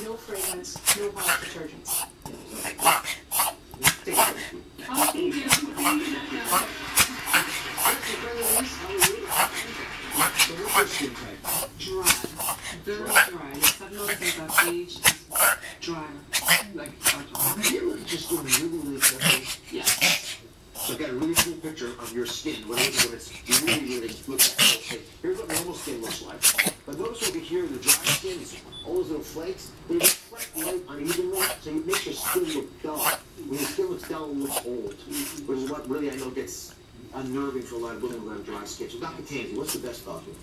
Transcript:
no fragrance, no harsh detergents. Oh, thank you. Dry. Very dry. Yes, I've noticed as I've aged, it's drier. Like, just doing really quickly. yeah. So I got a really cool picture of your skin when it's really look at. Okay, here's what normal skin looks like. But notice over here, the dry skin, all those little flakes, they reflect light unevenly, so it makes your skin look dull. When your skin looks dull, it looks old, which is what really I know gets unnerving for a lot of women who have dry skin. So Dr. Tansey, what's the best thought here?